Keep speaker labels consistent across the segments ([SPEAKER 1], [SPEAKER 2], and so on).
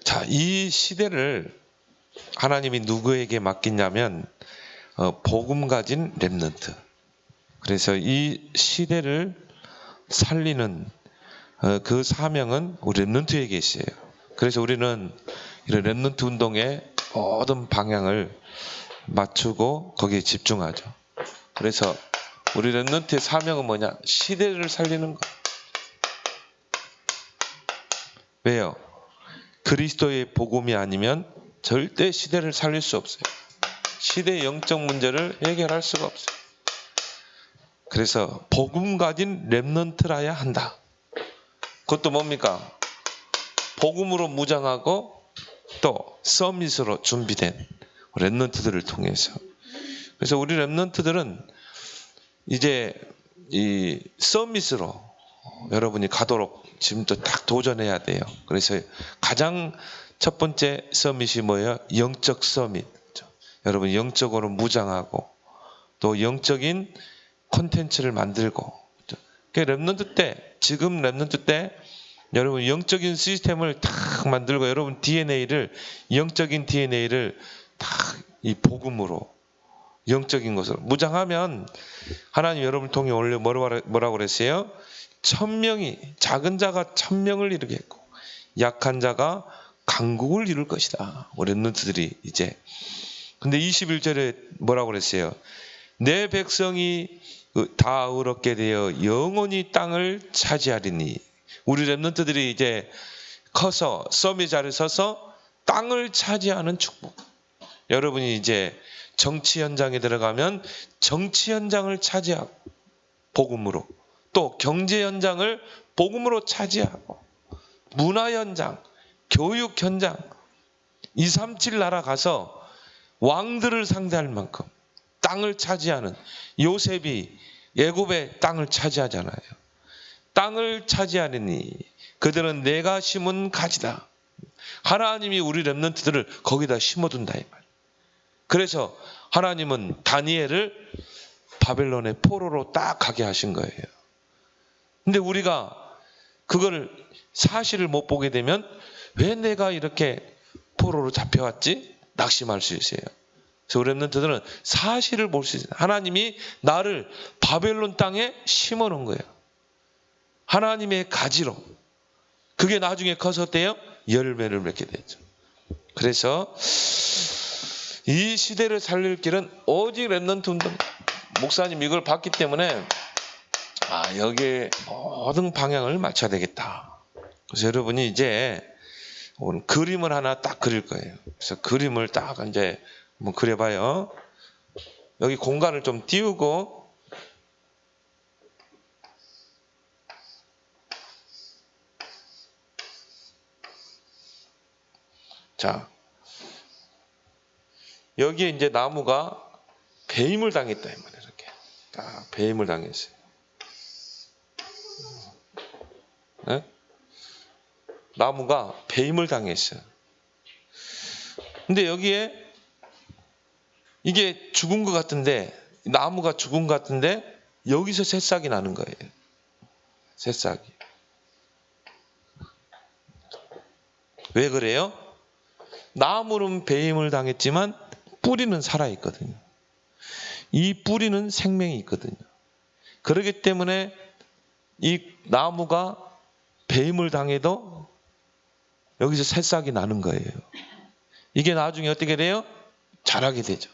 [SPEAKER 1] 자, 이 시대를 하나님이 누구에게 맡기냐면 복음 가진 렘넌트. 그래서 이 시대를 살리는 그 사명은 우리 렘넌트에게 있어요. 그래서 우리는 이런 렘넌트 운동의 모든 방향을 맞추고 거기에 집중하죠. 그래서 우리 렘넌트의 사명은 뭐냐? 시대를 살리는 것. 왜요? 그리스도의 복음이 아니면 절대 시대를 살릴 수 없어요. 시대의 영적 문제를 해결할 수가 없어요. 그래서 복음 가진 렘넌트라야 한다. 그것도 뭡니까? 복음으로 무장하고 또 서밋으로 준비된 렘넌트들을 통해서. 그래서 우리 렘넌트들은 이제 이 서밋으로 여러분이 가도록 지금부터 딱 도전해야 돼요. 그래서 가장 첫 번째 서밋이 뭐예요? 영적 서밋. 여러분 영적으로 무장하고 또 영적인 콘텐츠를 만들고. 그 렘넌트 때, 지금 렘넌트 때 여러분 영적인 시스템을 딱 만들고 여러분 DNA를, 영적인 DNA를 딱 이 복음으로 영적인 것으로 무장하면 하나님 여러분을 통해 원래 뭐라고 그랬어요? 1000명이, 작은 자가 1000명을 이루겠고 약한 자가 강국을 이룰 것이다. 우리 렘넌트들이 이제. 근데 21절에 뭐라고 그랬어요? 내 백성이 다 의롭게 되어 영원히 땅을 차지하리니. 우리 렘넌트들이 이제 커서 서밋 자리에 서서 땅을 차지하는 축복. 여러분이 이제 정치 현장에 들어가면 정치 현장을 차지하고 복음으로, 또 경제 현장을 복음으로 차지하고, 문화 현장, 교육 현장, 237 나라 가서 왕들을 상대할 만큼 땅을 차지하는, 요셉이 애굽의 땅을 차지하잖아요. 땅을 차지하느니 그들은 내가 심은 가지다. 하나님이 우리 렘넌트들을 거기다 심어둔다 이 말. 그래서 하나님은 다니엘을 바벨론의 포로로 딱 가게 하신 거예요. 근데 우리가 그걸 사실을 못 보게 되면 왜 내가 이렇게 포로로 잡혀왔지? 낙심할 수 있어요. 그래서 우리 렘넌트들은 사실을 볼 수 있어요. 하나님이 나를 바벨론 땅에 심어놓은 거예요. 하나님의 가지로. 그게 나중에 커서 어때요? 열매를 맺게 되죠. 그래서 이 시대를 살릴 길은 오직 렘넌트 운동. 목사님 이걸 봤기 때문에 여기에 모든 방향을 맞춰야 되겠다. 그래서 여러분이 이제 오늘 그림을 하나 딱 그릴 거예요. 그래서 그림을 딱 이제 한번 그려봐요. 여기 공간을 좀 띄우고, 자, 여기에 이제 나무가 배임을 당했다 이 말이에요. 이렇게 딱 배임을 당했어요. 네? 나무가 배임을 당했어요. 근데 여기에 이게 죽은 것 같은데, 나무가 죽은 것 같은데 여기서 새싹이 나는 거예요. 새싹이. 왜 그래요? 나무는 배임을 당했지만 뿌리는 살아있거든요. 이 뿌리는 생명이 있거든요. 그렇기 때문에 이 나무가 배임을 당해도 여기서 새싹이 나는 거예요. 이게 나중에 어떻게 돼요? 자라게 되죠.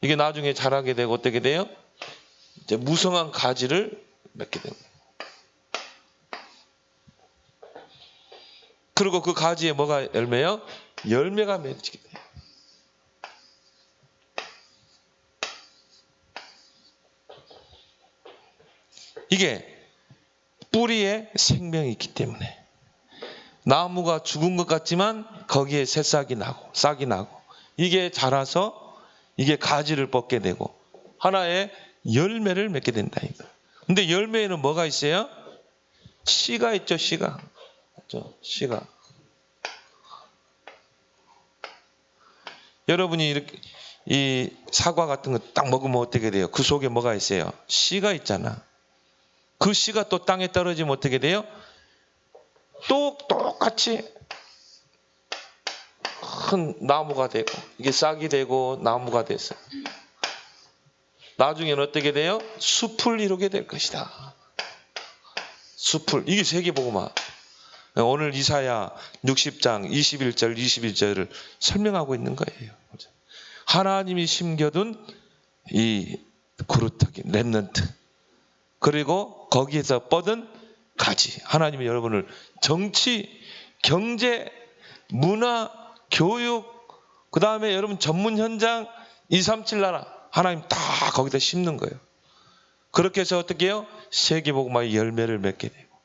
[SPEAKER 1] 이게 나중에 자라게 되고 어떻게 돼요? 이제 무성한 가지를 맺게 됩니다. 그리고 그 가지에 뭐가 열매요? 열매가 맺히게 돼요. 이게 뿌리에 생명이 있기 때문에 나무가 죽은 것 같지만 거기에 새싹이 나고 싹이 나고 이게 자라서 이게 가지를 뻗게 되고 하나의 열매를 맺게 된다. 근데 열매에는 뭐가 있어요? 씨가 있죠. 씨가. 맞죠? 씨가. 여러분이 이렇게 이 사과 같은 거 딱 먹으면 어떻게 돼요? 그 속에 뭐가 있어요? 씨가 있잖아. 그 씨가 또 땅에 떨어지면 어떻게 돼요? 또 똑같이 큰 나무가 되고 이게 싹이 되고 나무가 됐어요. 나중에는 어떻게 돼요? 숲을 이루게 될 것이다. 숲을. 이게 세계복음화. 오늘 이사야 60장 21절 22절을 설명하고 있는 거예요. 하나님이 심겨둔 이 그루터기 렘넌트, 그리고 거기에서 뻗은 가지. 하나님이 여러분을 정치, 경제, 문화, 교육, 그 다음에 여러분 전문 현장, 237 나라 하나님 다 거기다 심는 거예요. 그렇게 해서 어떻게 해요? 세계복음화의 열매를 맺게 되고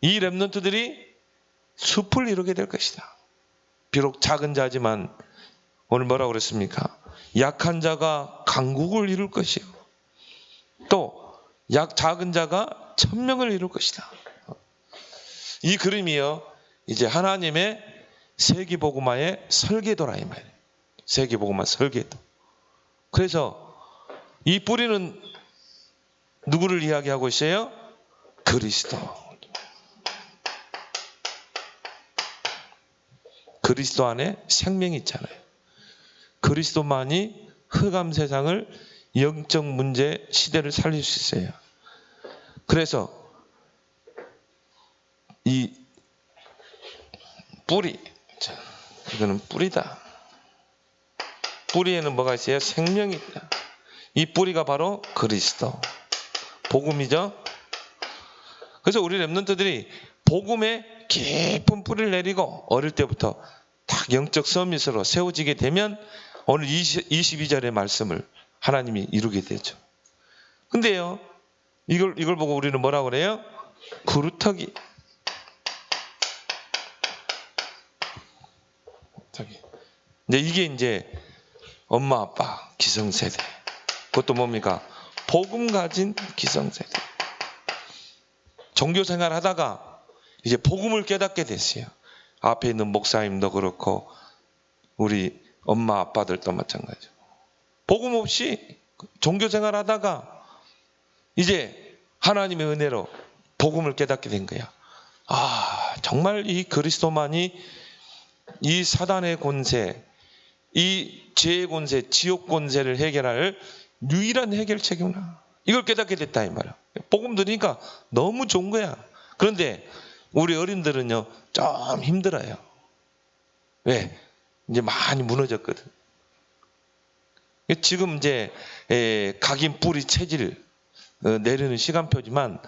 [SPEAKER 1] 이 렘넌트들이 숲을 이루게 될 것이다. 비록 작은 자지만 오늘 뭐라고 그랬습니까? 약한 자가 강국을 이룰 것이요, 또 작은 자가 천명을 이룰 것이다. 이 그림이요, 이제 하나님의 세계복음화의 설계도라 이 말이에요. 세계복음화 설계도. 그래서 이 뿌리는 누구를 이야기하고 있어요? 그리스도. 그리스도 안에 생명이 있잖아요. 그리스도만이 흑암 세상을, 영적 문제 시대를 살릴 수 있어요. 그래서 이 뿌리, 이거는 뿌리다. 뿌리에는 뭐가 있어요? 생명이 있다. 이 뿌리가 바로 그리스도, 복음이죠. 그래서 우리 렘넌트들이 복음에 깊은 뿌리를 내리고 어릴 때부터 딱 영적 서밋으로 세워지게 되면 오늘 22절의 말씀을 하나님이 이루게 되죠. 근데요, 이걸 보고 우리는 뭐라고 그래요? 그루터기. 이제 이게 이제 엄마 아빠 기성세대. 그것도 뭡니까? 복음 가진 기성세대. 종교생활 하다가 이제 복음을 깨닫게 됐어요. 앞에 있는 목사님도 그렇고 우리 엄마 아빠들도 마찬가지고, 복음 없이 종교생활 하다가 이제 하나님의 은혜로 복음을 깨닫게 된 거야. 아, 정말 이 그리스도만이 이 사단의 권세, 이 죄의 권세, 지옥 권세를 해결할 유일한 해결책이구나. 이걸 깨닫게 됐다 이 말이야. 복음 들으니까 너무 좋은 거야. 그런데 우리 어린들은요 좀 힘들어요. 왜? 이제 많이 무너졌거든. 지금 이제 각인 뿌리 체질 내리는 시간표지만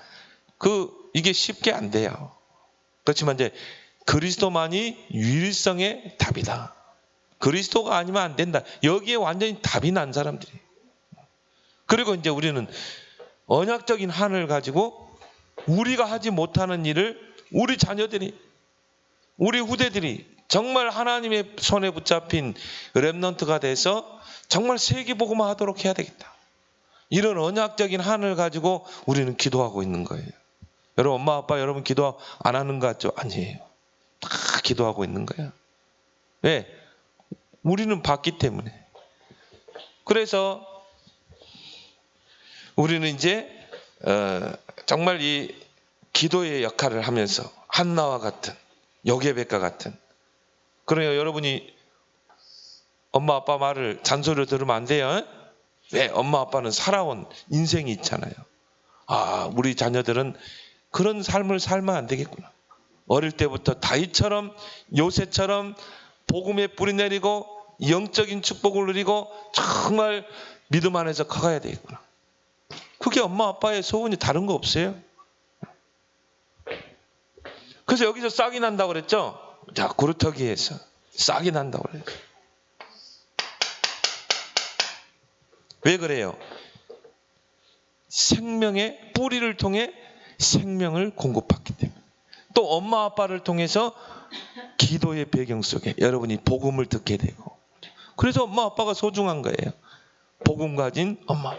[SPEAKER 1] 이게 쉽게 안 돼요. 그렇지만 이제 그리스도만이 유일성의 답이다. 그리스도가 아니면 안 된다. 여기에 완전히 답이 난 사람들이. 그리고 이제 우리는 언약적인 한을 가지고 우리가 하지 못하는 일을 우리 자녀들이, 우리 후대들이 정말 하나님의 손에 붙잡힌 렘넌트가 돼서 정말 세계복음화 하도록 해야 되겠다. 이런 언약적인 한을 가지고 우리는 기도하고 있는 거예요. 여러분 엄마 아빠 여러분 기도 안 하는 것 같죠? 아니에요. 다 기도하고 있는 거야. 왜? 우리는 봤기 때문에. 그래서 우리는 이제 정말 이 기도의 역할을 하면서 한나와 같은, 요게벳과 같은. 그러니까 여러분이 엄마 아빠 말을 잔소리를 들으면 안 돼요. 왜? 엄마 아빠는 살아온 인생이 있잖아요. 아, 우리 자녀들은 그런 삶을 살면 안 되겠구나. 어릴 때부터 다윗처럼, 요새처럼 복음에 뿌리 내리고 영적인 축복을 누리고 정말 믿음 안에서 커가야 되겠구나. 그게 엄마 아빠의 소원이 다른 거 없어요. 그래서 여기서 싹이 난다고 그랬죠. 자, 그루터기에서 싹이 난다고 그랬죠. 왜 그래요? 생명의 뿌리를 통해 생명을 공급받기 때문에. 또 엄마 아빠를 통해서 기도의 배경 속에 여러분이 복음을 듣게 되고, 그래서 엄마 아빠가 소중한 거예요. 복음 가진 엄마.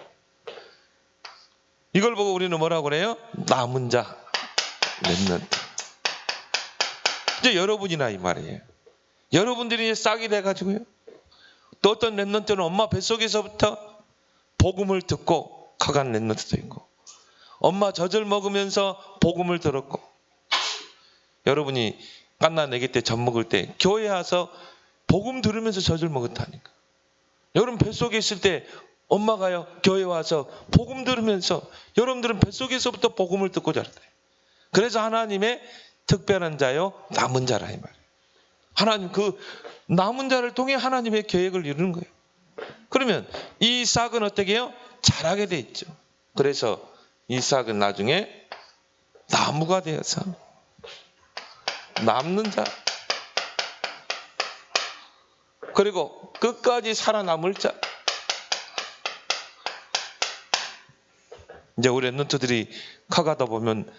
[SPEAKER 1] 이걸 보고 우리는 뭐라고 그래요? 남은 자, 렘넌트. 이제 여러분이나 이 말이에요. 여러분들이 싹이 돼가지고요. 또 어떤 렘넌트는 엄마 뱃속에서부터 복음을 듣고 커간 렘넌트도 있고, 엄마 젖을 먹으면서 복음을 들었고, 여러분이 깐나 내기 때 젖 먹을 때 교회 와서 복음 들으면서 젖을 먹었다니까. 여러분 뱃속에 있을 때 엄마가요 교회 와서 복음 들으면서 여러분들은 뱃속에서부터 복음을 듣고 자랐대. 그래서 하나님의 특별한 자요 남은 자라 이 말이에요. 하나님 그 남은 자를 통해 하나님의 계획을 이루는 거예요. 그러면 이 싹은 어떻게 해요? 자라게 돼 있죠. 그래서 이 싹은 나중에 나무가 되어서 남는 자, 그리고 끝까지 살아남을 자. 이제 우리 랩런트들이 커가다 보면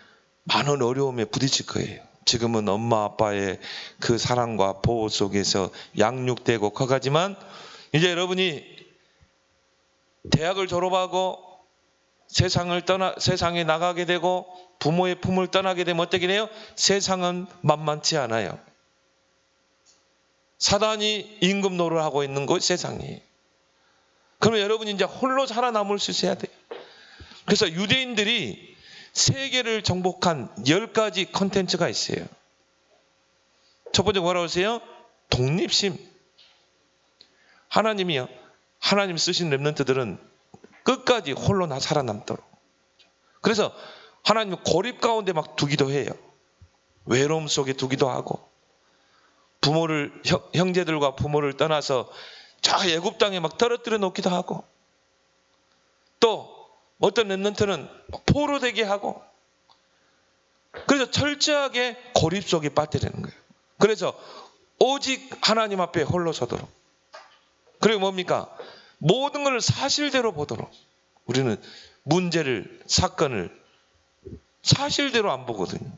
[SPEAKER 1] 많은 어려움에 부딪힐 거예요. 지금은 엄마 아빠의 그 사랑과 보호 속에서 양육되고 커가지만 이제 여러분이 대학을 졸업하고 세상에 나가게 되고 부모의 품을 떠나게 되면 어떻게 돼요? 세상은 만만치 않아요. 사단이 임금 노릇을 하고 있는 곳 세상이에요. 그러면 여러분이 이제 홀로 살아남을 수 있어야 돼요. 그래서 유대인들이 세계를 정복한 10가지 컨텐츠가 있어요. 첫 번째 뭐라고 하세요? 독립심. 하나님이요. 하나님 쓰신 랩런트들은 끝까지 홀로 나 살아남도록. 그래서 하나님은 고립 가운데 막 두기도 해요. 외로움 속에 두기도 하고 형제들과 부모를 떠나서 저 애굽 땅에 막 떨어뜨려 놓기도 하고 또 어떤 랩런트는 포로되게 하고 그래서 철저하게 고립 속에 빠뜨리는 거예요. 그래서 오직 하나님 앞에 홀로 서도록. 그리고 뭡니까? 모든 걸 사실대로 보도록. 우리는 문제를 사건을 사실대로 안 보거든요.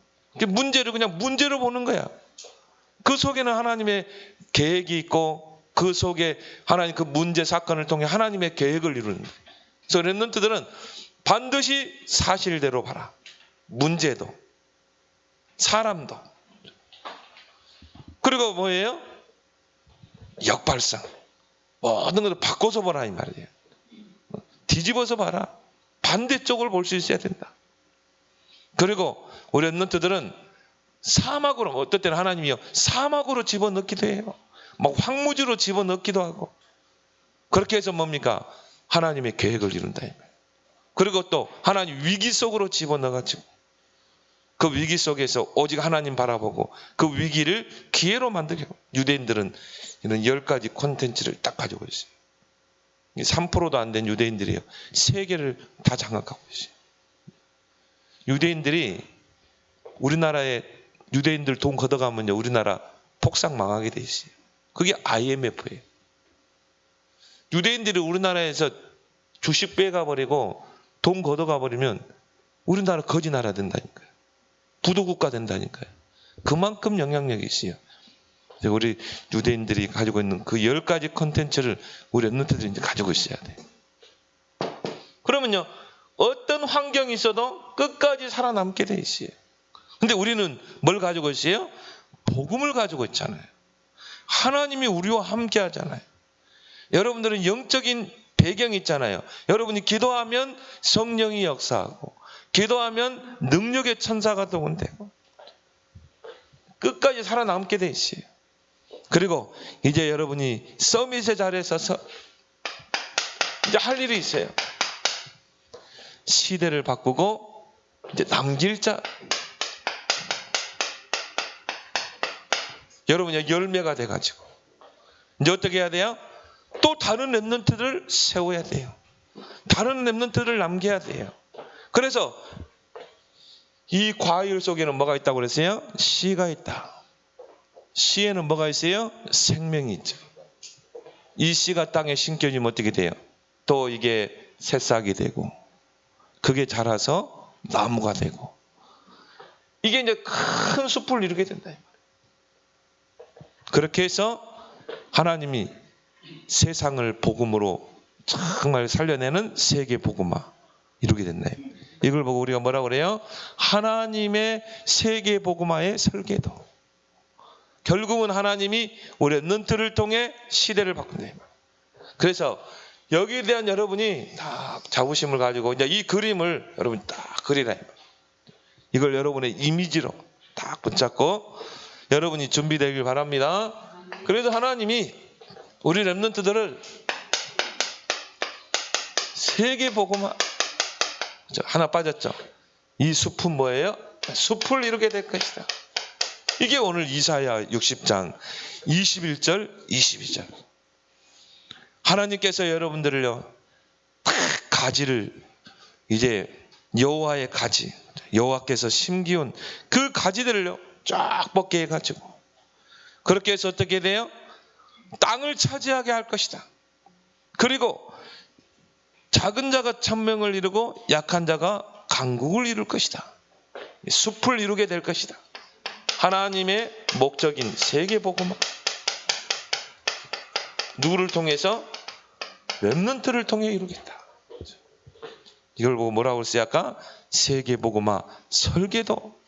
[SPEAKER 1] 문제를 그냥 문제로 보는 거야. 그 속에는 하나님의 계획이 있고 그 속에 하나님 그 문제 사건을 통해 하나님의 계획을 이루는 거예요. 그래서 랩런트들은 반드시 사실대로 봐라. 문제도 사람도. 그리고 뭐예요? 역발상. 모든 것을 바꿔서 보라 이 말이에요. 뒤집어서 봐라. 반대쪽을 볼 수 있어야 된다. 그리고 우리 랩런트들은 사막으로 어떨 때는 하나님이요 사막으로 집어넣기도 해요. 막 황무지로 집어넣기도 하고 그렇게 해서 뭡니까? 하나님의 계획을 이룬다. 그리고 또 하나님 위기 속으로 집어넣어가지고 그 위기 속에서 오직 하나님 바라보고 그 위기를 기회로 만들고 유대인들은 이런 10가지 콘텐츠를 딱 가지고 있어요. 3%도 안 된 유대인들이요. 세계를 다 장악하고 있어요. 유대인들이 우리나라에 유대인들 돈 걷어가면요. 우리나라 폭삭 망하게 돼 있어요. 그게 IMF예요. 유대인들이 우리나라에서 주식 빼가버리고 돈 걷어가버리면 우리나라 거지 나라 된다니까요. 부도국가 된다니까요. 그만큼 영향력이 있어요. 우리 유대인들이 가지고 있는 그 10가지 컨텐츠를 우리 랩런트들이 이제 가지고 있어야 돼요. 그러면요. 어떤 환경이 있어도 끝까지 살아남게 돼 있어요. 근데 우리는 뭘 가지고 있어요? 복음을 가지고 있잖아요. 하나님이 우리와 함께 하잖아요. 여러분들은 영적인 배경이 있잖아요. 여러분이 기도하면 성령이 역사하고 기도하면 능력의 천사가 동원되고 끝까지 살아남게 돼 있어요. 그리고 이제 여러분이 서밋의 자리에 서서 이제 할 일이 있어요. 시대를 바꾸고 이제 남길 자. 여러분이 열매가 돼가지고 이제 어떻게 해야 돼요? 또 다른 랩런트를 세워야 돼요. 다른 랩런트를 남겨야 돼요. 그래서 이 과일 속에는 뭐가 있다고 그랬어요? 씨가 있다. 씨에는 뭐가 있어요? 생명이 있죠. 이 씨가 땅에 심겨지면 어떻게 돼요? 또 이게 새싹이 되고 그게 자라서 나무가 되고 이게 이제 큰 숲을 이루게 된다. 그렇게 해서 하나님이 세상을 복음으로 정말 살려내는 세계 복음화 이루게 됐나요? 이걸 보고 우리가 뭐라고 그래요? 하나님의 세계 복음화의 설계도. 결국은 하나님이 우리 랩런트를 통해 시대를 바꾼다. 그래서 여기에 대한 여러분이 딱 자부심을 가지고 이제 이 그림을 여러분이 딱 그리라. 이걸 여러분의 이미지로 딱 붙잡고 여러분이 준비되길 바랍니다. 그래도 하나님이 우리 렘넌트들을 세계복음화, 하나 빠졌죠. 이 숲은 뭐예요? 숲을 이루게 될 것이다. 이게 오늘 이사야 60장 21절 22절. 하나님께서 여러분들을요, 딱 가지를, 이제 여호와의 가지, 여호와께서 심기운 그 가지들을요 쫙 뻗게 해가지고, 그렇게 해서 어떻게 돼요? 땅을 차지하게 할 것이다. 그리고 작은 자가 천명을 이루고 약한 자가 강국을 이룰 것이다. 숲을 이루게 될 것이다. 하나님의 목적인 세계복음화. 누구를 통해서? 렘넌트를 통해 이루겠다. 이걸 보고 뭐라고 했어요? 아까 세계복음화 설계도.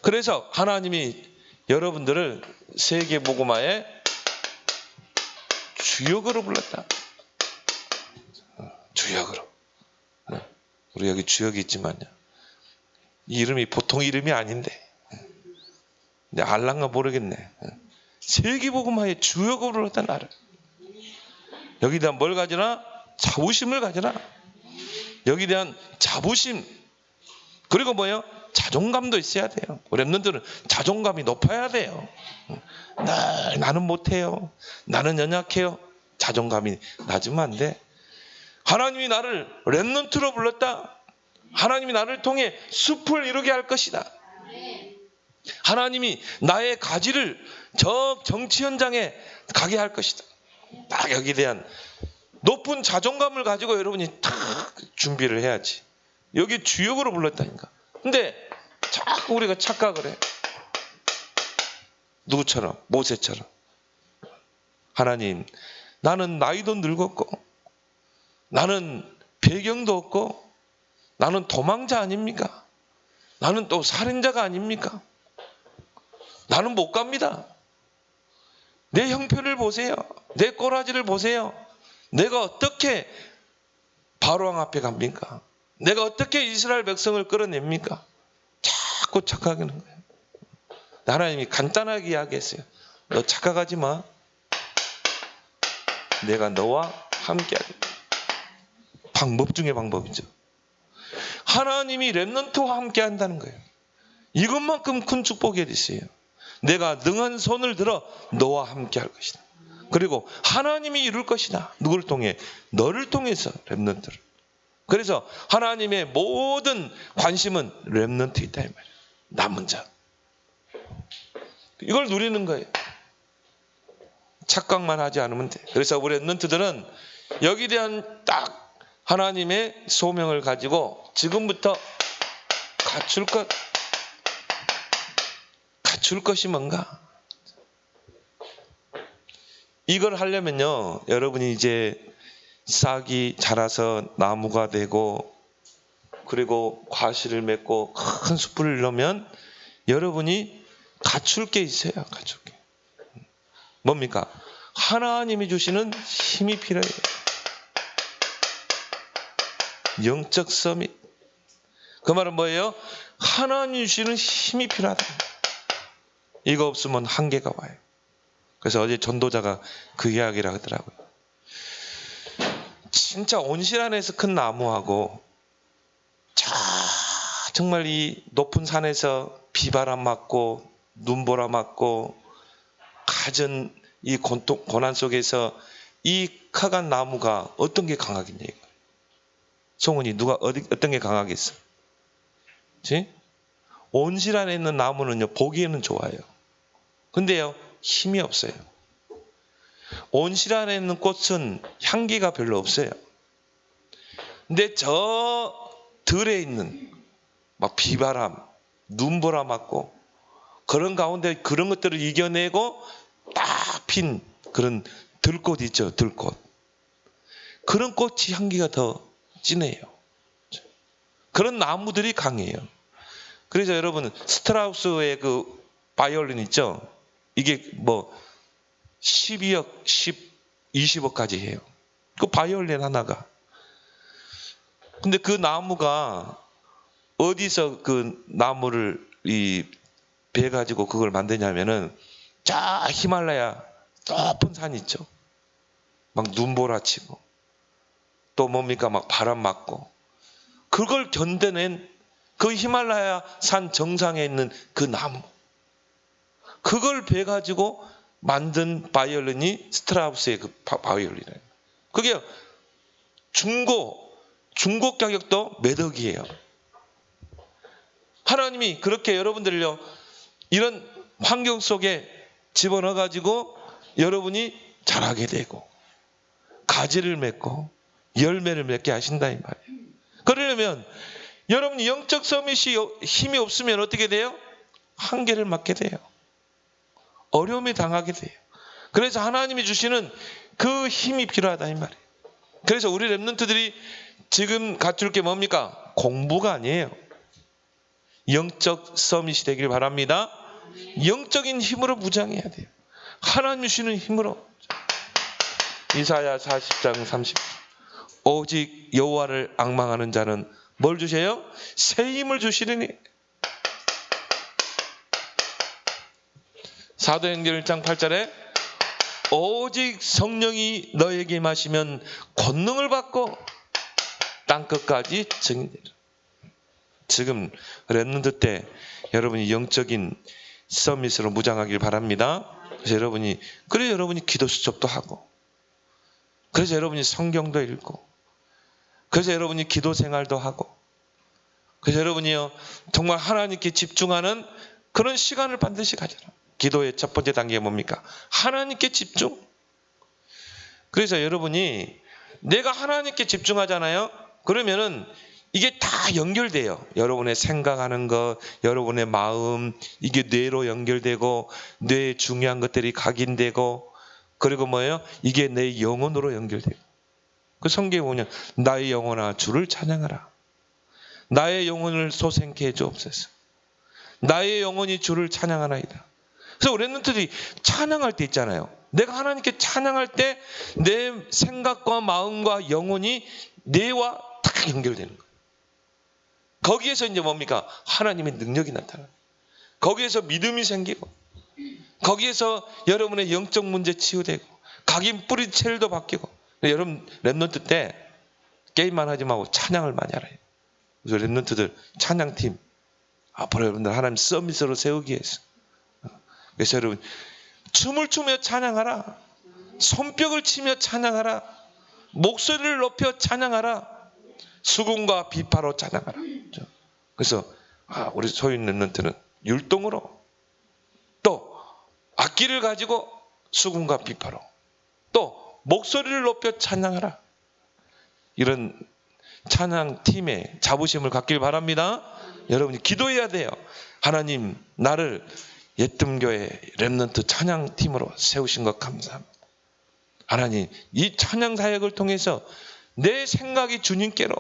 [SPEAKER 1] 그래서 하나님이 여러분들을 세계복음화의 주역으로 불렀다. 주역으로. 우리 여기 주역이 있지만요, 이 이름이 보통 이름이 아닌데, 알랑가 모르겠네. 세계복음화의 주역으로 불렀다, 나를. 여기에 대한 뭘 가지나? 자부심을 가지라. 여기에 대한 자부심. 그리고 뭐예요? 자존감도 있어야 돼요. 렘넌트들은 자존감이 높아야 돼요. 나는 못해요. 나는 연약해요. 자존감이 낮으면 안 돼. 하나님이 나를 렘넌트로 불렀다. 하나님이 나를 통해 숲을 이루게 할 것이다. 하나님이 나의 가지를 저 정치 현장에 가게 할 것이다. 딱 여기에 대한 높은 자존감을 가지고 여러분이 딱 준비를 해야지. 여기 주역으로 불렀다니까. 근데 자꾸 우리가 착각을 해. 누구처럼? 모세처럼. 하나님, 나는 나이도 늙었고, 나는 배경도 없고, 나는 도망자 아닙니까? 나는 또 살인자가 아닙니까? 나는 못 갑니다. 내 형편을 보세요. 내 꼬라지를 보세요. 내가 어떻게 바로왕 앞에 갑니까? 내가 어떻게 이스라엘 백성을 끌어냅니까? 자꾸 착각하는 거예요. 하나님이 간단하게 이야기했어요. 너 착각하지 마. 내가 너와 함께 하겠다. 방법 중에 방법이죠. 하나님이 렘넌트와 함께 한다는 거예요. 이것만큼 큰 축복이 어디 있어요. 내가 능한 손을 들어 너와 함께 할 것이다. 그리고 하나님이 이룰 것이다. 누구를 통해? 너를 통해서 렘넌트를. 그래서 하나님의 모든 관심은 렘넌트 있다 이 말이에요. 남은 자. 이걸 누리는 거예요. 착각만 하지 않으면 돼. 그래서 우리 렘넌트들은 여기에 대한 딱 하나님의 소명을 가지고 지금부터 갖출 것이 뭔가? 이걸 하려면요, 여러분이 이제 싹이 자라서 나무가 되고, 그리고 과실을 맺고 큰 숲을 이루면 여러분이 갖출 게 있어요. 갖출 게. 뭡니까? 하나님이 주시는 힘이 필요해요. 영적 서밋. 그 말은 뭐예요? 하나님이 주시는 힘이 필요하다. 이거 없으면 한계가 와요. 그래서 어제 전도자가 그 이야기를 하더라고요. 진짜 온실 안에서 큰 나무하고 정말 이 높은 산에서 비바람 맞고 눈보라 맞고 가전 이 고난 속에서 이 커간 나무가 어떤 게 강하겠냐 이거. 송은이 누가 어떤 게 강하겠어? 그치? 온실 안에 있는 나무는요 보기에는 좋아요. 근데요 힘이 없어요. 온실 안에 있는 꽃은 향기가 별로 없어요. 근데 저 들에 있는 막 비바람, 눈보라 맞고 그런 가운데 그런 것들을 이겨내고 딱 핀 그런 들꽃 있죠, 들꽃. 그런 꽃이 향기가 더 진해요. 그런 나무들이 강해요. 그래서 여러분 스트라우스의 그 바이올린 있죠? 이게 뭐 12억, 20억까지 해요. 그 바이올린 하나가. 근데 그 나무가 어디서 그 나무를 배 가지고 그걸 만드냐면은 저 히말라야 높은 산 있죠. 막 눈보라치고 또 뭡니까 막 바람 맞고 그걸 견뎌낸 그 히말라야 산 정상에 있는 그 나무 그걸 배 가지고 만든 바이올린이 스트라우스의 그 바이올린이에요. 그게 중고 가격도 몇 억이에요. 하나님이 그렇게 여러분들요 이런 환경 속에 집어넣어 가지고 여러분이 자라게 되고 가지를 맺고 열매를 맺게 하신다 이 말이에요. 그러려면 여러분이 영적 서밋이 힘이 없으면 어떻게 돼요? 한계를 맞게 돼요. 어려움에 당하게 돼요. 그래서 하나님이 주시는 그 힘이 필요하다 이 말이에요. 그래서 우리 렘넌트들이 지금 갖출 게 뭡니까? 공부가 아니에요. 영적 서밋이 되길 바랍니다. 영적인 힘으로 무장해야 돼요. 하나님 주시는 힘으로. 이사야 40장 30. 오직 여호와를 앙망하는 자는 뭘 주세요? 새 힘을 주시리니. 사도행전 1장 8절에 오직 성령이 너에게 임하시면 권능을 받고 땅끝까지 증인되리라. 지금 렘넌트 때 여러분이 영적인 서밋으로 무장하길 바랍니다. 그래서 여러분이 기도 수첩도 하고, 그래서 여러분이 성경도 읽고, 그래서 여러분이 기도 생활도 하고, 그래서 여러분이요 정말 하나님께 집중하는 그런 시간을 반드시 가져라. 기도의 첫 번째 단계가 뭡니까? 하나님께 집중. 그래서 여러분이 내가 하나님께 집중하잖아요. 그러면은 이게 다 연결돼요. 여러분의 생각하는 것, 여러분의 마음, 이게 뇌로 연결되고 뇌에 중요한 것들이 각인되고 그리고 뭐예요? 이게 내 영혼으로 연결되고. 그 성경에 보면 나의 영혼아 주를 찬양하라. 나의 영혼을 소생케 해 주옵소서. 나의 영혼이 주를 찬양하나이다. 그래서 우리 렘넌트들이 찬양할 때 있잖아요. 내가 하나님께 찬양할 때 내 생각과 마음과 영혼이 뇌와 딱 연결되는 거예요. 거기에서 이제 뭡니까? 하나님의 능력이 나타나요. 거기에서 믿음이 생기고 거기에서 여러분의 영적 문제 치유되고 각인 뿌리채일도 바뀌고. 여러분 렘넌트 때 게임만 하지 말고 찬양을 많이 하라. 그래서 렘넌트들 찬양팀 앞으로 여러분들 하나님 서밋으로 세우기 위해서. 그래서 여러분 춤을 추며 찬양하라. 손뼉을 치며 찬양하라. 목소리를 높여 찬양하라. 수군과 비파로 찬양하라. 그래서 우리 소인 렘넌트는 율동으로 또 악기를 가지고 수군과 비파로 또 목소리를 높여 찬양하라. 이런 찬양팀의 자부심을 갖길 바랍니다. 여러분이 기도해야 돼요. 하나님 나를 예뜸교회 렘넌트 찬양팀으로 세우신 것 감사합니다. 하나님 이 찬양 사역을 통해서 내 생각이 주님께로,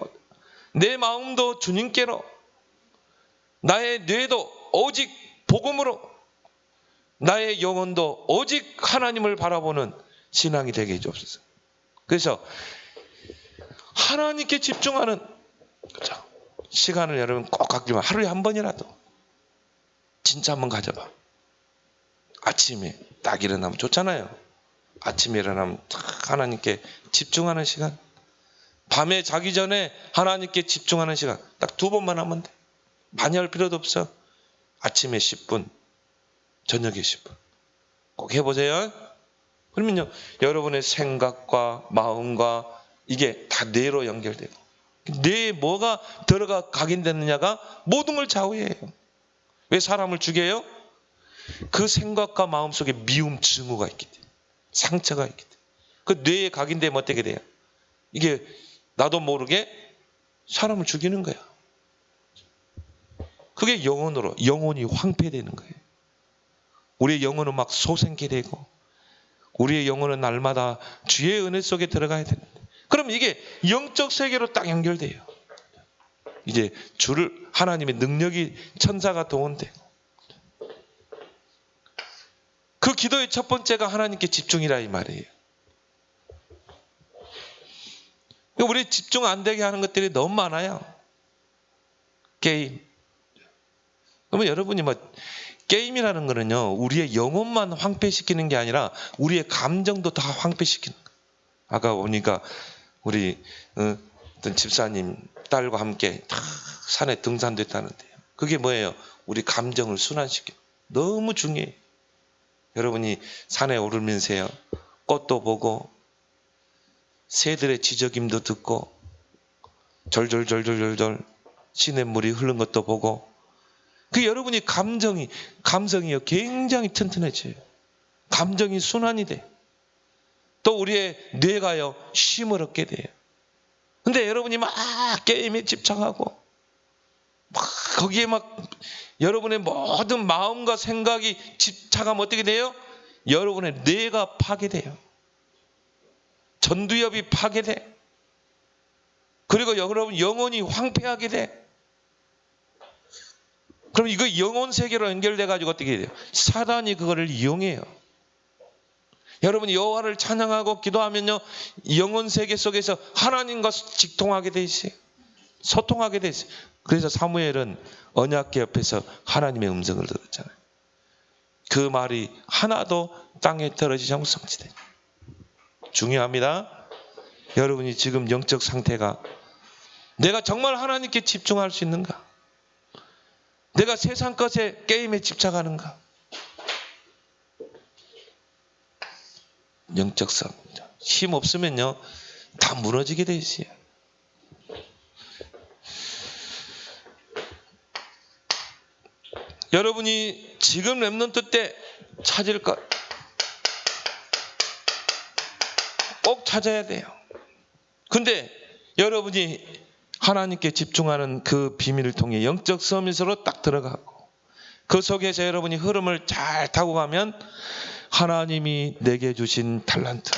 [SPEAKER 1] 내 마음도 주님께로, 나의 뇌도 오직 복음으로, 나의 영혼도 오직 하나님을 바라보는 신앙이 되게 해주옵소서. 그래서 하나님께 집중하는 시간을 여러분 꼭 갖기만, 하루에 한 번이라도 진짜 한번 가져봐. 아침에 딱 일어나면 좋잖아요. 아침에 일어나면 딱 하나님께 집중하는 시간. 밤에 자기 전에 하나님께 집중하는 시간 딱 2번만 하면 돼. 많이 할 필요도 없어. 아침에 10분, 저녁에 10분 꼭 해보세요. 그러면요 여러분의 생각과 마음과 이게 다 뇌로 연결되고, 뇌에 뭐가 들어가 각인되느냐가 모든 걸 좌우해요. 왜 사람을 죽여요? 그 생각과 마음 속에 미움, 증오가 있기 때문에, 상처가 있기 때문에. 그 뇌에 각인되면 어떻게 돼요? 이게 나도 모르게 사람을 죽이는 거야. 그게 영혼이 황폐되는 거예요. 우리의 영혼은 막 소생케 되고 우리의 영혼은 날마다 주의 은혜 속에 들어가야 되는데, 그럼 이게 영적 세계로 딱 연결돼요. 이제 하나님의 능력이 천사가 동원되고, 그 기도의 첫 번째가 하나님께 집중이라 이 말이에요. 우리 집중 안 되게 하는 것들이 너무 많아요. 게임. 그러면 여러분이 게임이라는 거는요, 우리의 영혼만 황폐시키는 게 아니라 우리의 감정도 다 황폐시키는 거예요. 아까 보니까 우리 어떤 집사님 딸과 함께 다 산에 등산됐다는데요. 그게 뭐예요? 우리 감정을 순환시키는. 너무 중요해요. 여러분이 산에 오르면서요, 꽃도 보고 새들의 지저김도 듣고 절절절절절절 시냇물이 흐른 것도 보고, 그 여러분이 감성이요 굉장히 튼튼해져요. 감정이 순환이 돼. 또 우리의 뇌가요 쉼을 얻게 돼요. 근데 여러분이 막 게임에 집착하고 막 거기에 막 여러분의 모든 마음과 생각이 집착하면 어떻게 돼요? 여러분의 뇌가 파괴돼요. 전두엽이 파괴돼. 그리고 여러분 영혼이 황폐하게 돼. 그럼 이거 영혼 세계로 연결돼 가지고 어떻게 돼요? 사단이 그거를 이용해요. 여러분이 여호와를 찬양하고 기도하면요, 영혼 세계 속에서 하나님과 직통하게 돼 있어요. 소통하게 돼 있어요. 그래서 사무엘은 언약궤 옆에서 하나님의 음성을 들었잖아요. 그 말이 하나도 땅에 떨어지지 않고 성취돼요. 중요합니다. 여러분이 지금 영적 상태가, 내가 정말 하나님께 집중할 수 있는가? 내가 세상 것에 게임에 집착하는가? 영적성. 힘 없으면요 다 무너지게 돼 있어요. 여러분이 지금 렘넌트 때 찾을 것 꼭 찾아야 돼요. 근데 여러분이 하나님께 집중하는 그 비밀을 통해 영적 서밋으로 딱 들어가고, 그 속에서 여러분이 흐름을 잘 타고 가면 하나님이 내게 주신 달란트,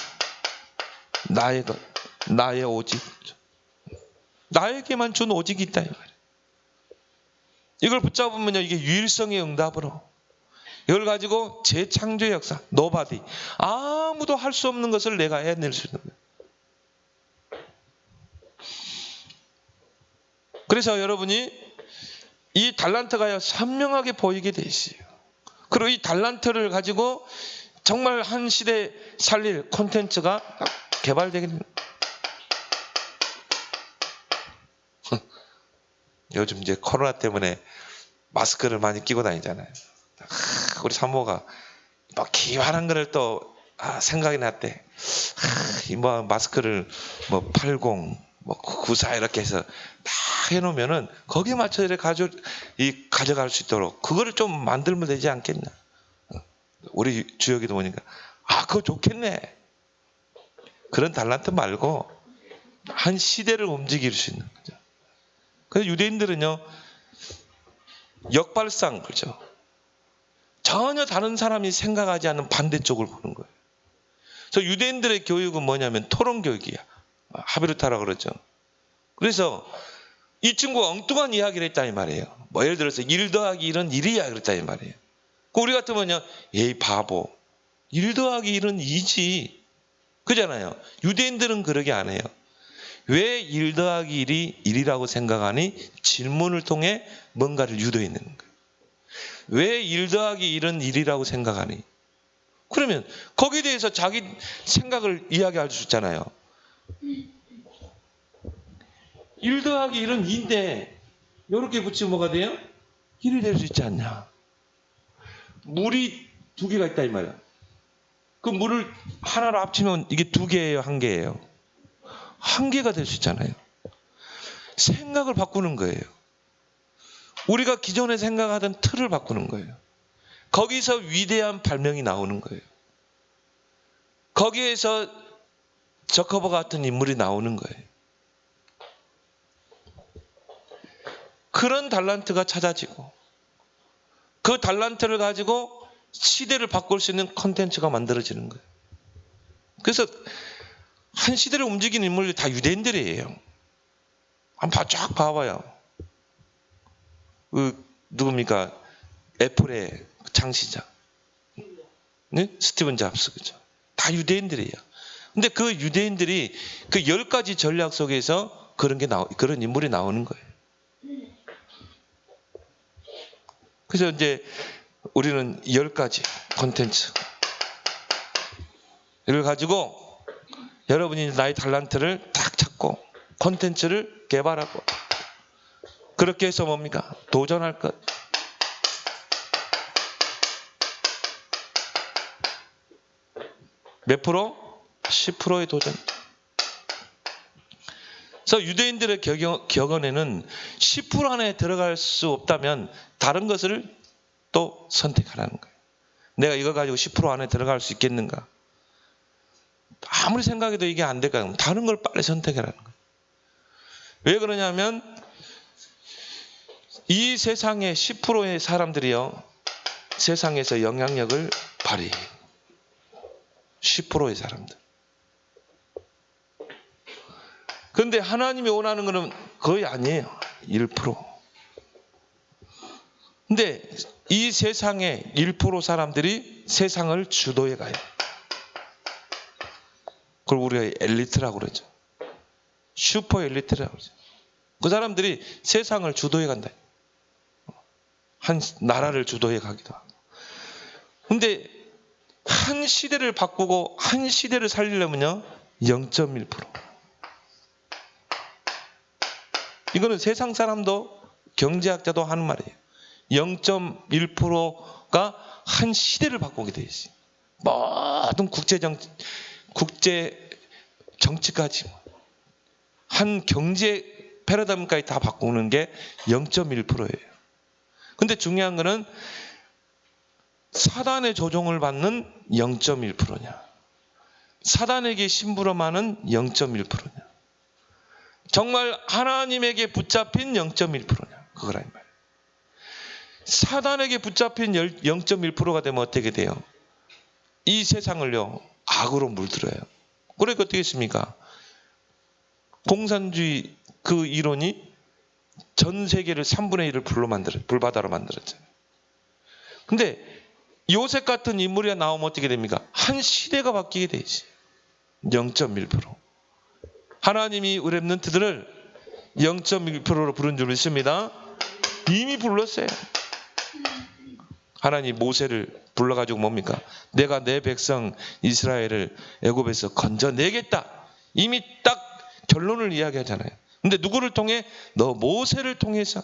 [SPEAKER 1] 나의 것, 나의 오직, 나에게만 준 오직이 있다 이 말이에요. 이걸 붙잡으면요 이게 유일성의 응답으로, 이걸 가지고 재창조의 역사, 노바디, 아무도 할 수 없는 것을 내가 해낼 수 있는 거예요. 그래서 여러분이 이 달란트가 선명하게 보이게 돼 있어요. 그리고 이 달란트를 가지고 정말 한 시대 살릴 콘텐츠가 개발되게 됩니다. 요즘 이제 코로나 때문에 마스크를 많이 끼고 다니잖아요. 우리 사모가 막 기발한 거를 또 생각이 났대. 뭐 마스크를 뭐 80, 뭐 94 이렇게 해서 다 해놓으면은 거기에 맞춰 이렇게 가져갈 수 있도록 그거를 좀 만들면 되지 않겠나? 우리 주역에도 보니까 그거 좋겠네. 그런 달란트 말고 한 시대를 움직일 수 있는 거죠. 그래서 유대인들은요 역발상 그렇죠. 전혀 다른 사람이 생각하지 않는 반대쪽을 보는 거예요. 그래서 유대인들의 교육은 뭐냐면 토론 교육이야. 하베르타라고 그러죠. 그래서 이 친구가 엉뚱한 이야기를 했다 이 말이에요. 뭐 예를 들어서 1 더하기 1은 1이야 그랬다 이 말이에요. 우리 같으면요, 에이 바보, 1 더하기 1은 2지. 그잖아요. 유대인들은 그러게 안 해요. 왜 1 더하기 1이 1이라고 생각하니? 질문을 통해 뭔가를 유도해 내는 거예요. 왜 1 더하기 1은 1이라고 생각하니? 그러면 거기에 대해서 자기 생각을 이야기할 수 있잖아요. 1 더하기 1은 2인데 이렇게 붙이면 뭐가 돼요? 1이 될 수 있지 않냐? 물이 2개가 있다 이 말이야. 그 물을 하나로 합치면 이게 2개예요, 1개예요? 1개가 될 수 있잖아요. 생각을 바꾸는 거예요. 우리가 기존에 생각하던 틀을 바꾸는 거예요. 거기서 위대한 발명이 나오는 거예요. 거기에서 저커버 같은 인물이 나오는 거예요. 그런 달란트가 찾아지고 그 달란트를 가지고 시대를 바꿀 수 있는 콘텐츠가 만들어지는 거예요. 그래서 한 시대를 움직이는 인물들이 다 유대인들이에요. 한번 쫙 봐봐요. 누굽니까? 애플의 창시자. 네? 스티븐 잡스, 그죠? 다 유대인들이에요. 근데 그 유대인들이 그 10가지 전략 속에서 그런 인물이 나오는 거예요. 그래서 이제 우리는 10가지 콘텐츠 이걸 가지고 여러분이 나의 달란트를 딱 찾고 콘텐츠를 개발하고 그렇게 해서 뭡니까? 도전할 것. 몇 프로? 10%의 도전. 그래서 유대인들의 격언에는 10% 안에 들어갈 수 없다면 다른 것을 또 선택하라는 거예요. 내가 이거 가지고 10% 안에 들어갈 수 있겠는가? 아무리 생각해도 이게 안 될까? 다른 걸 빨리 선택하라는 거예요. 왜 그러냐면 이 세상의 10%의 사람들이요, 세상에서 영향력을 발휘해요. 10%의 사람들. 그런데 하나님이 원하는 것은 거의 아니에요. 1%. 근데 이 세상의 1% 사람들이 세상을 주도해 가요. 그걸 우리가 엘리트라고 그러죠. 슈퍼 엘리트라고 그러죠. 그 사람들이 세상을 주도해 간다. 한 나라를 주도해 가기도 하고. 근데 한 시대를 바꾸고 한 시대를 살리려면요 0.1%. 이거는 세상 사람도 경제학자도 하는 말이에요. 0.1%가 한 시대를 바꾸게 돼 있어요. 모든 국제 정치까지 한 경제 패러다임까지 다 바꾸는 게 0.1%예요. 근데 중요한 거는 사단의 조종을 받는 0.1%냐, 사단에게 심부름하는 0.1%냐, 정말 하나님에게 붙잡힌 0.1%냐, 그거라 이 말이에요. 사단에게 붙잡힌 0.1%가 되면 어떻게 돼요? 이 세상을요 악으로 물들어요. 그러니까 어떻게 했습니까? 공산주의 그 이론이 전 세계를 3분의 1을 불바다로 만들었잖아요. 근데 요셉 같은 인물이 나오면 어떻게 됩니까? 한 시대가 바뀌게 돼 있어요. 0.1%. 하나님이 우리 렘넌트들을 0.1%로 부른 줄 믿습니다. 이미 불렀어요. 하나님 모세를 불러가지고 뭡니까? 내가 내 백성 이스라엘을 애굽에서 건져내겠다. 이미 딱 결론을 이야기하잖아요. 근데 누구를 통해? 너 모세를 통해서.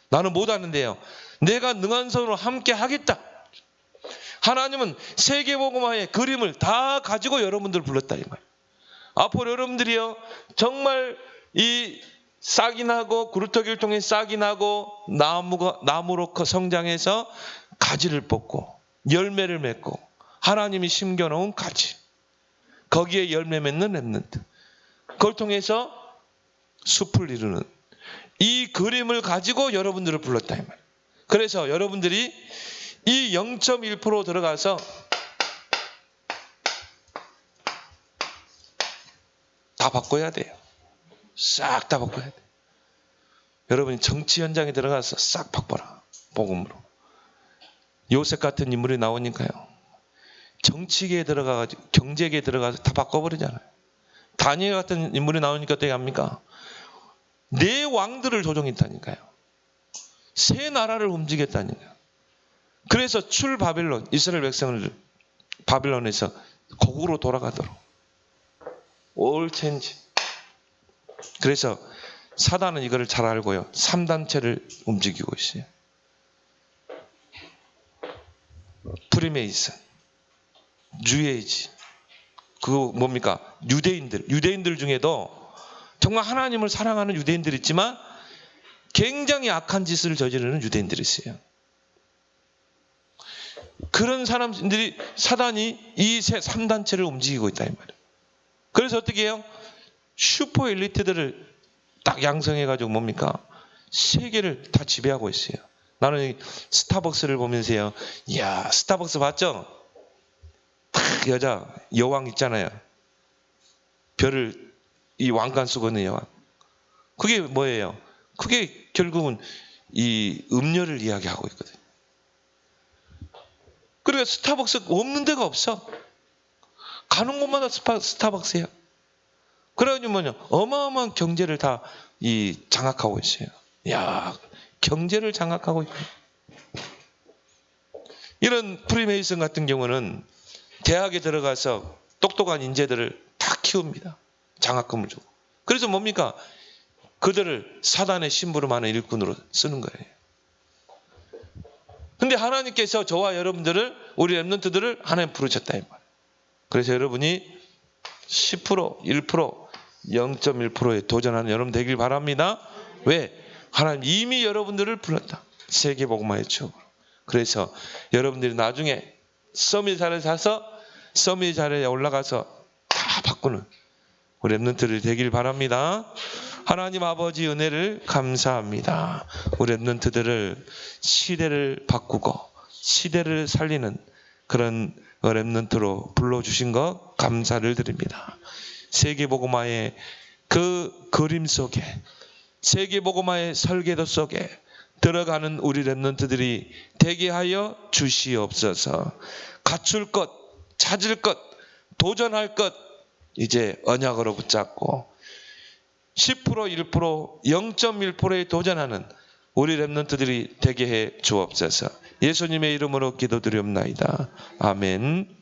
[SPEAKER 1] 나는 못하는데요, 내가 능한 손으로 함께 하겠다. 하나님은 세계복음화의 그림을 다 가지고 여러분들을 불렀다 이 말. 앞으로 여러분들이요 정말 이 싹이 나고 구루터기를 통해 싹이 나고 나무로 성장해서 가지를 뽑고 열매를 맺고 하나님이 심겨놓은 가지, 거기에 열매 맺는 렘넌트, 그걸 통해서 숲을 이루는 이 그림을 가지고 여러분들을 불렀다 이 말. 그래서 여러분들이 이 0.1% 들어가서 다 바꿔야 돼요. 싹 다 바꿔야 돼요. 여러분이 정치 현장에 들어가서 싹 바꿔라. 복음으로. 요셉 같은 인물이 나오니까요, 정치계에 들어가가지고 경제계에 들어가서 다 바꿔버리잖아요. 다니엘 같은 인물이 나오니까 어떻게 합니까? 네 왕들을 조종했다니까요. 세 나라를 움직였다니까요. 그래서 출바빌론, 이스라엘 백성을 바빌론에서 거국으로 돌아가도록 올 체인지. 그래서 사단은 이거를 잘 알고요 3단체를 움직이고 있어요. 프리메이슨, 뉴에이지, 그거 뭡니까? 유대인들 중에도 정말 하나님을 사랑하는 유대인들이 있지만 굉장히 악한 짓을 저지르는 유대인들이 있어요. 그런 사람들이, 사단이 이 3단체를 움직이고 있다 이 말이에요. 그래서 어떻게 해요? 슈퍼 엘리트들을 딱 양성해가지고 뭡니까? 세계를 다 지배하고 있어요. 나는 스타벅스를 보면서요, 이야, 스타벅스 봤죠? 딱 여자 여왕 있잖아요. 별을 이 왕관 쓰고 있는 여왕. 그게 뭐예요? 그게 결국은 이 음료를 이야기하고 있거든요. 그러니까 스타벅스 없는 데가 없어. 가는 곳마다 스타벅스예요. 그래가지고 뭐냐, 어마어마한 경제를 다 이 장악하고 있어요. 야, 경제를 장악하고 있고. 이런 프리메이슨 같은 경우는 대학에 들어가서 똑똑한 인재들을 다 키웁니다. 장학금을 주고. 그래서 뭡니까? 그들을 사단의 심부름하는 일꾼으로 쓰는 거예요. 근데 하나님께서 저와 여러분들을, 우리 렘넌트들을 하나님 부르셨다 이 말이에요. 그래서 여러분이 10%, 1%, 0.1%에 도전하는 여러분 되길 바랍니다. 왜? 하나님 이미 여러분들을 불렀다. 세계복음화의 축으로. 그래서 여러분들이 나중에 서밋 자리에 사서 서밋 자리에 올라가서 다 바꾸는 우리 렘넌트들이 되길 바랍니다. 하나님 아버지 은혜를 감사합니다. 우리 렘넌트들을 시대를 바꾸고 시대를 살리는 그런 렘넌트로 불러주신 것 감사를 드립니다. 세계복음화의 그 그림 속에, 세계복음화의 설계도 속에 들어가는 우리 렘넌트들이 되게 하여 주시옵소서. 갖출 것, 찾을 것, 도전할 것 이제 언약으로 붙잡고 10%, 1%, 0.1%에 도전하는 우리 렘넌트들이 되게 해 주옵소서. 예수님의 이름으로 기도드리옵나이다. 아멘.